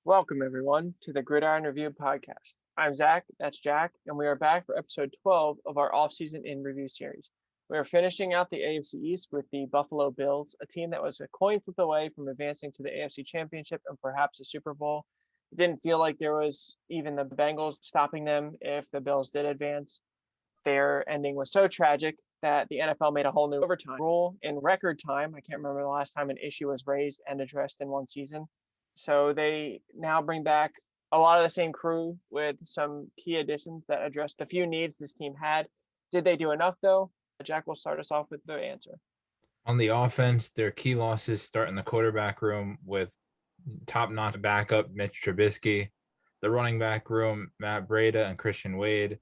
Welcome, everyone, to the Gridiron Review Podcast. I'm Zach, that's Jack, and we are back for episode 12 of our Offseason in Review series. We are finishing out the AFC East with the Buffalo Bills, a team that was a coin flip away from advancing to the AFC Championship and perhaps the Super Bowl. It didn't feel like there was even the Bengals stopping them if the Bills did advance. Their ending was so tragic that the NFL made a whole new overtime rule in record time. I can't remember the last time an issue was raised and addressed in one season. So they now bring back a lot of the same crew with some key additions that address the few needs this team had. Did they do enough, though? Jack will start us off with the answer. On the offense, their key losses start in the quarterback room with top-notch backup Mitch Trubisky. The running back room, Matt Breida and Christian Wade.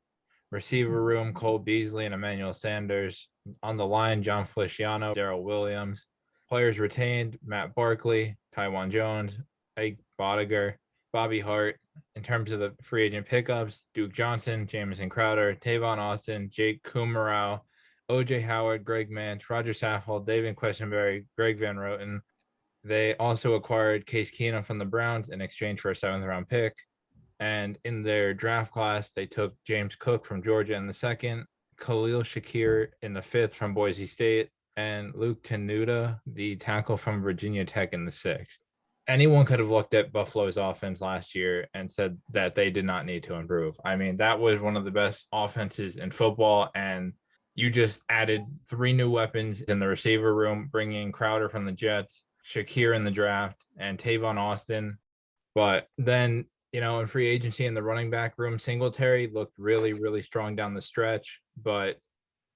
Receiver room, Cole Beasley and Emmanuel Sanders. On the line, John Feliciano, Darrell Williams. Players retained, Matt Barkley, Tywan Jones, Ike Bodiger, Bobby Hart. In terms of the free agent pickups, Duke Johnson, Jamison Crowder, Tavon Austin, Jake Kumerow, OJ Howard, Greg Mance, Roger Saffold, David Questenberry, Greg Van Roten. They also acquired Case Keenum from the Browns in exchange for a 7th-round pick. And in their draft class, they took James Cook from Georgia in the 2nd, Khalil Shakir in the 5th from Boise State, and Luke Tenuta, the tackle from Virginia Tech, in the 6th. Anyone could have looked at Buffalo's offense last year and said that they did not need to improve. I mean, that was one of the best offenses in football, and you just added 3 new weapons in the receiver room, bringing Crowder from the Jets, Shakir in the draft, and Tavon Austin. But then, in free agency in the running back room, Singletary looked really, really strong down the stretch, but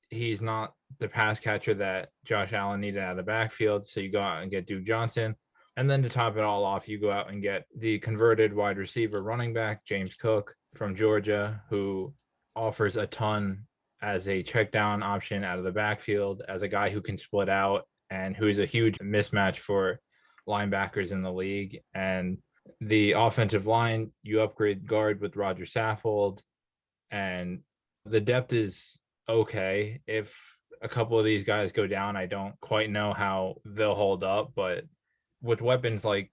he's not the pass catcher that Josh Allen needed out of the backfield. So you go out and get Duke Johnson. And then to top it all off, you go out and get the converted wide receiver running back, James Cook from Georgia, who offers a ton as a check down option out of the backfield, as a guy who can split out and who's a huge mismatch for linebackers in the league. And the offensive line, you upgrade guard with Roger Saffold, and the depth is okay. If a couple of these guys go down, I don't quite know how they'll hold up, but with weapons like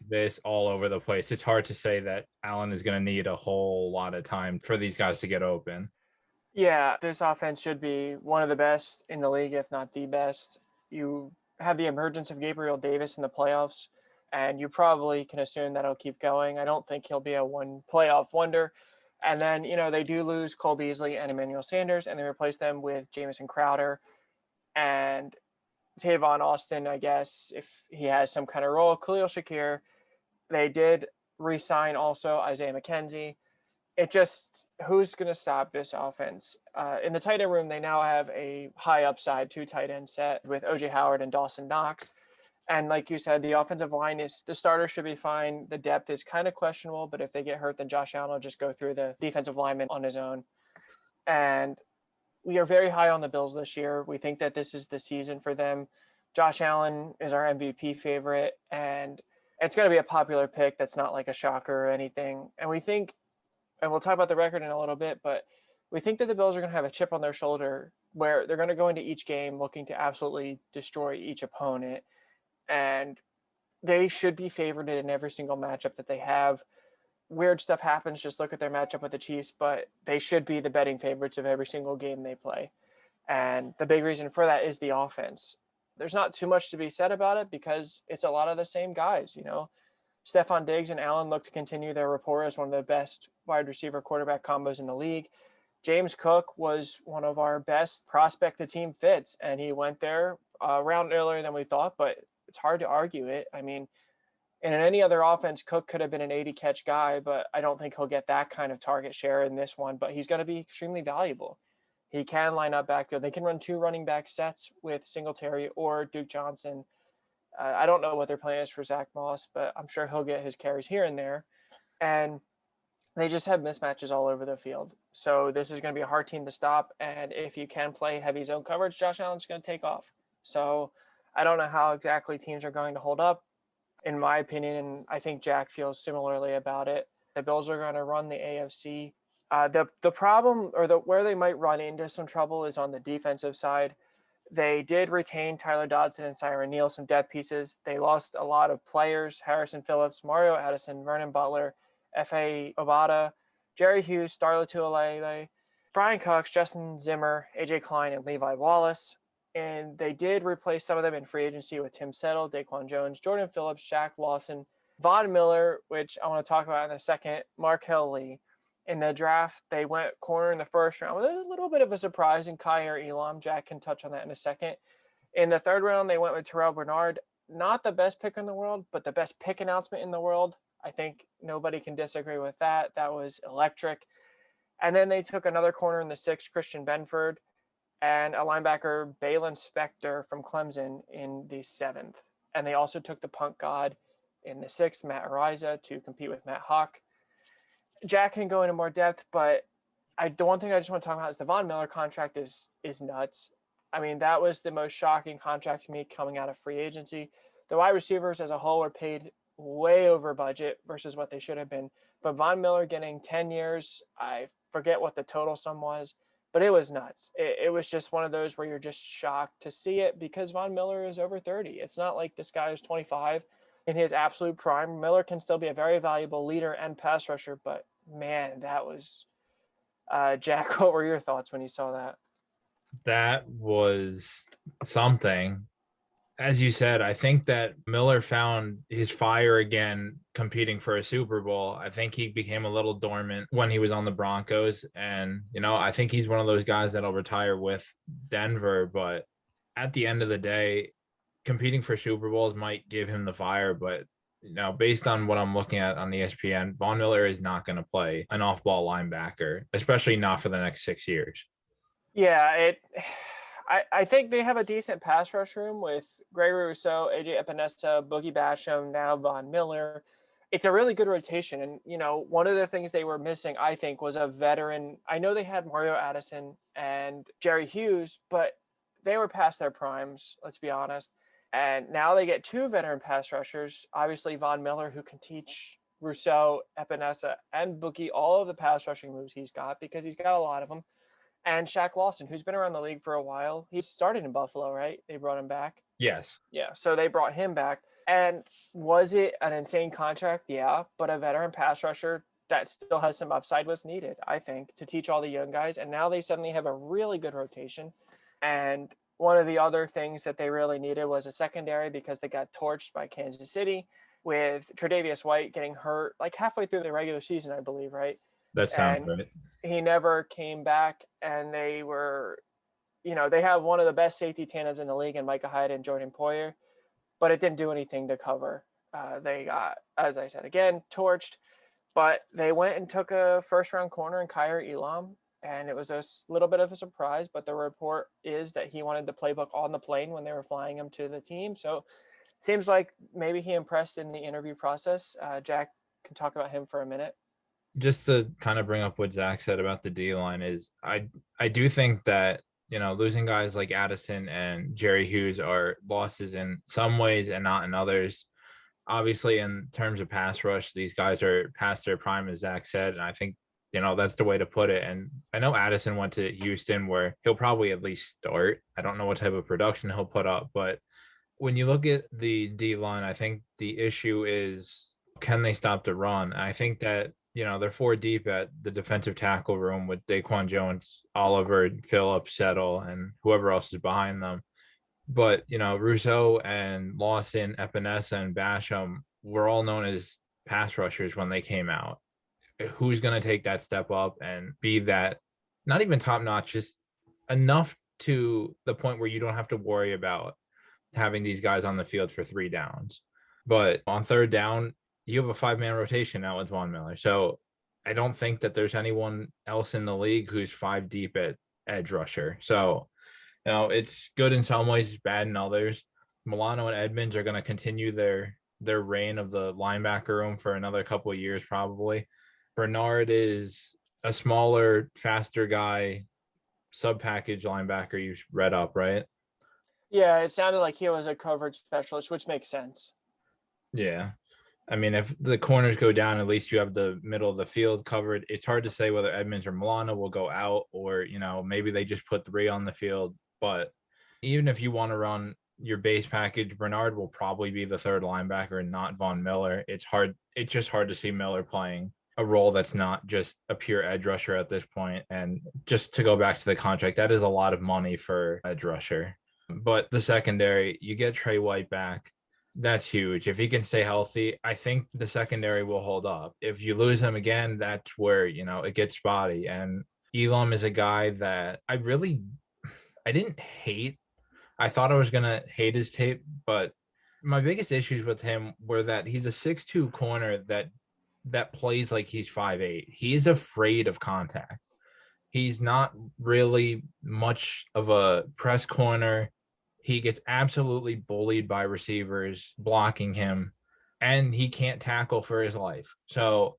this all over the place, it's hard to say that Allen is going to need a whole lot of time for these guys to get open. Yeah, this offense should be one of the best in the league, if not the best. You have the emergence of Gabriel Davis in the playoffs, and you probably can assume that he'll keep going. I don't think he'll be a one playoff wonder. And then, they do lose Cole Beasley and Emmanuel Sanders, and they replace them with Jamison Crowder and Tavon Austin, I guess, if he has some kind of role. Khalil Shakir. They did re-sign also Isaiah McKenzie. It just, who's going to stop this offense? In the tight end room, they now have a high upside 2 tight end set with OJ Howard and Dawson Knox. And like you said, the offensive line the starter should be fine. The depth is kind of questionable, but if they get hurt, then Josh Allen will just go through the defensive lineman on his own. And we are very high on the Bills this year. We think that this is the season for them. Josh Allen is our MVP favorite, and it's going to be a popular pick. That's not like a shocker or anything. And we think, and we'll talk about the record in a little bit, but we think that the Bills are going to have a chip on their shoulder where they're going to go into each game looking to absolutely destroy each opponent. And they should be favored in every single matchup that they have. Weird stuff happens. Just look at their matchup with the Chiefs, but they should be the betting favorites of every single game they play. And the big reason for that is the offense. There's not too much to be said about it because it's a lot of the same guys, Stephon Diggs and Allen look to continue their rapport as one of the best wide receiver quarterback combos in the league. James Cook was one of our best prospect the team fits, and he went there a round earlier than we thought, but it's hard to argue it. I mean, in any other offense, Cook could have been an 80-catch guy, but I don't think he'll get that kind of target share in this one, but he's going to be extremely valuable. He can line up backfield. They can run 2 running back sets with Singletary or Duke Johnson. I don't know what their plan is for Zach Moss, but I'm sure he'll get his carries here and there. And they just have mismatches all over the field. So this is going to be a hard team to stop. And if you can play heavy zone coverage, Josh Allen's going to take off. So I don't know how exactly teams are going to hold up. In my opinion, and I think Jack feels similarly about it, the Bills are going to run the AFC. The problem, or where they might run into some trouble, is on the defensive side. They did retain Tyler Dodson and Siren Neal, some depth pieces. They lost a lot of players: Harrison Phillips, Mario Addison, Vernon Butler, F.A. Obata, Jerry Hughes, Starla Tuolele, Brian Cox, Justin Zimmer, A.J. Klein, and Levi Wallace. And they did replace some of them in free agency with Tim Settle, Daquan Jones, Jordan Phillips, Shaq Lawson, Von Miller, which I want to talk about in a second, Markel Lee. In the draft, they went corner in the first round with a little bit of a surprise in Kyer Elam. Jack can touch on that in a second. In the third round, they went with Terrell Bernard. Not the best pick in the world, but the best pick announcement in the world. I think nobody can disagree with that. That was electric. And then they took another corner in the sixth, Christian Benford, and a linebacker, Balin Spector from Clemson, in the seventh. And they also took the punt god in the sixth, Matt Ariza, to compete with Matt Hawk. Jack can go into more depth, but the one thing I just want to talk about is the Von Miller contract is nuts. I mean, that was the most shocking contract to me coming out of free agency. The wide receivers as a whole were paid way over budget versus what they should have been. But Von Miller getting 10 years, I forget what the total sum was, but it was nuts. It was just one of those where you're just shocked to see it because Von Miller is over 30. It's not like this guy is 25 in his absolute prime. Miller can still be a very valuable leader and pass rusher, but man, that was Jack. What were your thoughts when you saw that? That was something. As you said, I think that Miller found his fire again competing for a Super Bowl. I think he became a little dormant when he was on the Broncos. And, I think he's one of those guys that'll retire with Denver. But at the end of the day, competing for Super Bowls might give him the fire, but based on what I'm looking at on ESPN, Von Miller is not going to play an off-ball linebacker, especially not for the next 6 years. Yeah, I think they have a decent pass rush room with Gregory Rousseau, AJ Epinesa, Boogie Basham, now Von Miller. It's a really good rotation. And, one of the things they were missing, I think, was a veteran. I know they had Mario Addison and Jerry Hughes, but they were past their primes, let's be honest. And now they get two veteran pass rushers, obviously Von Miller, who can teach Rousseau, Epinesa, and Boogie all of the pass rushing moves he's got because he's got a lot of them. And Shaq Lawson, who's been around the league for a while. He started in Buffalo, right? They brought him back. Yes. Yeah, so they brought him back. And was it an insane contract? Yeah, but a veteran pass rusher that still has some upside was needed, I think, to teach all the young guys. And now they suddenly have a really good rotation. And one of the other things that they really needed was a secondary because they got torched by Kansas City with Tre'Davious White getting hurt like halfway through the regular season, I believe, right? That sounds right. He never came back, and they were, they have one of the best safety tandems in the league in Micah Hyde and Jordan Poyer, but it didn't do anything to cover. They got, as I said, again, torched, but they went and took a first-round corner in Kyer Elam, and it was a little bit of a surprise, but the report is that he wanted the playbook on the plane when they were flying him to the team. So it seems like maybe he impressed in the interview process. Jack can talk about him for a minute. Just to kind of bring up what Zach said about the D-line is I do think that, losing guys like Addison and Jerry Hughes are losses in some ways and not in others. Obviously, in terms of pass rush, these guys are past their prime, as Zach said, and I think that's the way to put it. And I know Addison went to Houston where he'll probably at least start. I don't know what type of production he'll put up, but when you look at the D-line, I think the issue is, can they stop the run? And I think that, they're four deep at the defensive tackle room with Daquan Jones, Oliver, Phillips, Settle, and whoever else is behind them. But, Rousseau and Lawson, Epinesa, and Basham were all known as pass rushers when they came out. Who's going to take that step up and be that, not even top notch, just enough to the point where you don't have to worry about having these guys on the field for 3 downs. But on third down, you have a 5-man rotation now with Von Miller. So I don't think that there's anyone else in the league who's 5 deep at edge rusher. So, it's good in some ways, bad in others. Milano and Edmonds are going to continue their reign of the linebacker room for another couple of years, probably. Bernard is a smaller, faster guy, sub-package linebacker you read up, right? Yeah, it sounded like he was a coverage specialist, which makes sense. Yeah. I mean, if the corners go down, at least you have the middle of the field covered. It's hard to say whether Edmonds or Milano will go out or, maybe they just put 3 on the field. But Even if you want to run your base package, Bernard will probably be the third linebacker and not Von Miller. It's hard. It's just hard to see Miller playing a role that's not just a pure edge rusher at this point. And just to go back to the contract, that is a lot of money for edge rusher. But the secondary, you get Trey White back. That's huge. If he can stay healthy, I think the secondary will hold up. If you lose him again, that's where, it gets spotty. And Elam is a guy that I didn't hate. I thought I was going to hate his tape, but my biggest issues with him were that he's a 6'2" corner that plays like he's 5'8". He's afraid of contact. He's not really much of a press corner. He gets absolutely bullied by receivers blocking him, and he can't tackle for his life. So,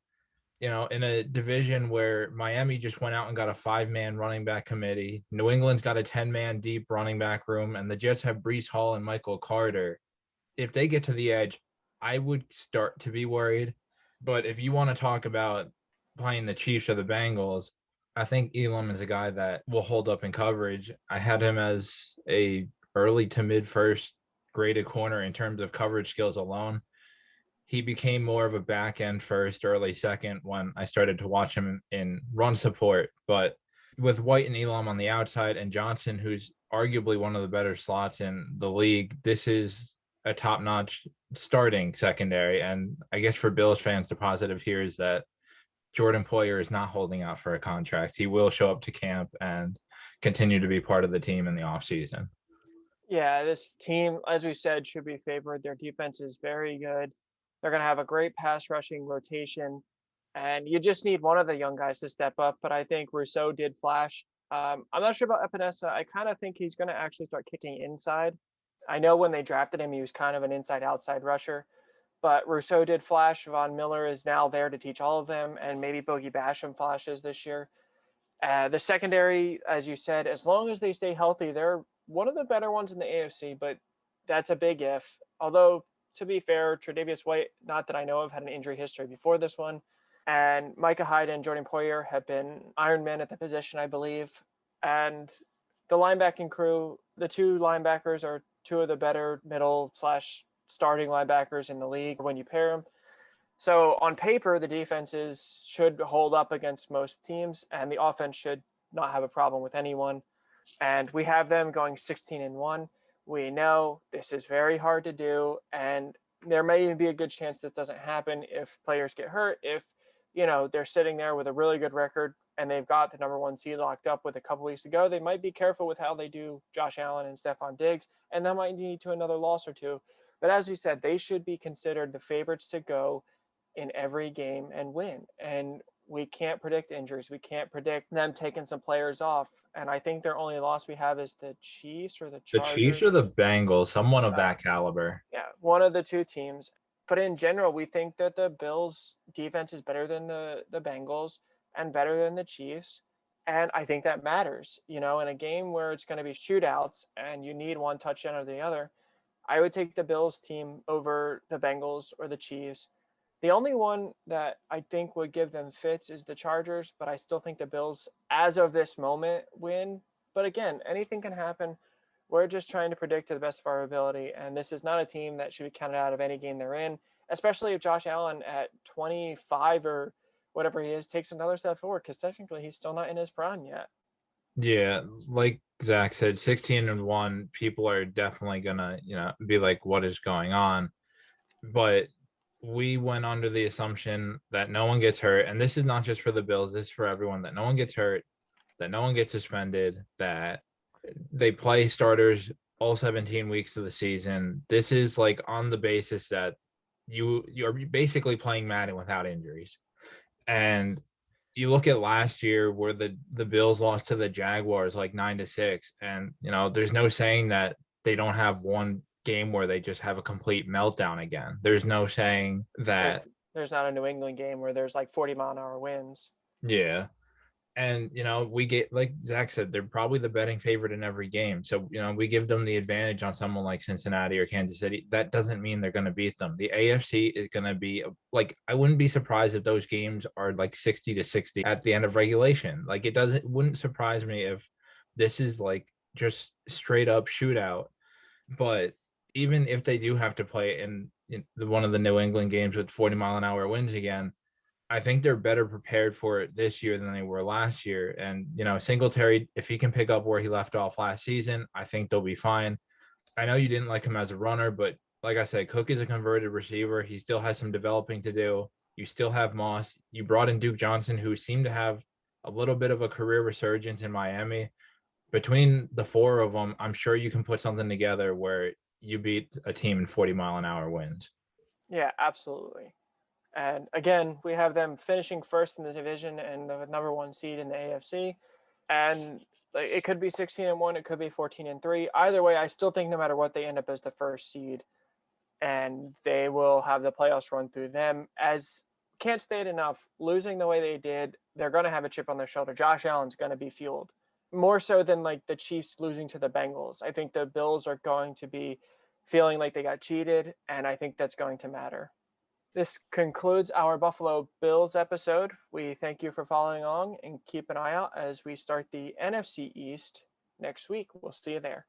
in a division where Miami just went out and got a 5-man running back committee, New England's got a 10-man deep running back room, and the Jets have Breece Hall and Michael Carter. If they get to the edge, I would start to be worried. But if you want to talk about playing the Chiefs or the Bengals, I think Elam is a guy that will hold up in coverage. I had him as a early to mid first graded corner in terms of coverage skills alone. He became more of a back end first, early second when I started to watch him in run support. But with White and Elam on the outside and Johnson, who's arguably one of the better slots in the league, this is a top-notch starting secondary. And I guess for Bills fans, the positive here is that Jordan Poyer is not holding out for a contract. He will show up to camp and continue to be part of the team in the offseason. Yeah, this team, as we said, should be favored. Their defense is very good. They're going to have a great pass rushing rotation, and you just need one of the young guys to step up. But I think Rousseau did flash. I'm not sure about Epinesa. I kind of think he's going to actually start kicking inside. I know when they drafted him, he was kind of an inside-outside rusher, but Rousseau did flash. Von Miller is now there to teach all of them, and maybe Bogey Basham flashes this year. The secondary, as you said, as long as they stay healthy, they're one of the better ones in the AFC, but that's a big if. Although, to be fair, Tre'Davious White, not that I know of, had an injury history before this one. And Micah Hyde and Jordan Poyer have been Iron Men at the position, I believe. And the linebacking crew, the two linebackers are two of the better middle/starting linebackers in the league when you pair them. So on paper, the defenses should hold up against most teams, and the offense should not have a problem with anyone. And we have them going 16-1. We know this is very hard to do, and there may even be a good chance this doesn't happen if players get hurt. If they're sitting there with a really good record and they've got the number one seed locked up with a couple weeks ago, they might be careful with how they do Josh Allen and Stephon Diggs, and that might lead to another loss or two. But as we said, they should be considered the favorites to go in every game and win. And we can't predict injuries. We can't predict them taking some players off. And I think their only loss we have is the Chiefs or the Chargers. The Chiefs or the Bengals, someone of that caliber. Yeah, one of the two teams. But in general, we think that the Bills' defense is better than the Bengals and better than the Chiefs. And I think that matters. In a game where it's going to be shootouts and you need one touchdown or the other, I would take the Bills team over the Bengals or the Chiefs. The only one that I think would give them fits is the Chargers, but I still think the Bills, as of this moment, win. But again, anything can happen. We're just trying to predict to the best of our ability, and this is not a team that should be counted out of any game they're in, especially if Josh Allen at 25 or whatever he is takes another step forward, because technically he's still not in his prime yet. Yeah, like Zach said, 16-1, people are definitely gonna, be like, what is going on? But we went under the assumption that no one gets hurt, and this is not just for the Bills, this is for everyone, that no one gets hurt, that no one gets suspended, that they play starters all 17 weeks of the season. This is like on the basis that you're basically playing Madden without injuries. And you look at last year where the Bills lost to the Jaguars like 9-6, and there's no saying that they don't have one game where they just have a complete meltdown again. There's no saying that there's not a New England game where there's like 40-mile-an-hour winds. Yeah. And, we get, like Zach said, they're probably the betting favorite in every game. So, we give them the advantage on someone like Cincinnati or Kansas City. That doesn't mean they're going to beat them. The AFC is going to be like, I wouldn't be surprised if those games are like 60-60 at the end of regulation. Like wouldn't surprise me if this is like just straight up shootout. But even if they do have to play in one of the New England games with 40-mile-an-hour winds again, I think they're better prepared for it this year than they were last year. And, Singletary, if he can pick up where he left off last season, I think they'll be fine. I know you didn't like him as a runner, but like I said, Cook is a converted receiver. He still has some developing to do. You still have Moss. You brought in Duke Johnson, who seemed to have a little bit of a career resurgence in Miami. Between the four of them, I'm sure you can put something together where you beat a team in 40-mile-an-hour winds. Yeah, absolutely. And again, we have them finishing first in the division and the number 1 seed in the AFC. And it could be 16-1, it could be 14-3. Either way, I still think no matter what, they end up as the first seed, and they will have the playoffs run through them. As can't state enough, losing the way they did, they're going to have a chip on their shoulder. Josh Allen's going to be fueled more so than like the Chiefs losing to the Bengals. I think the Bills are going to be feeling like they got cheated, and I think that's going to matter. This concludes our Buffalo Bills episode. We thank you for following along and keep an eye out as we start the NFC East next week. We'll see you there.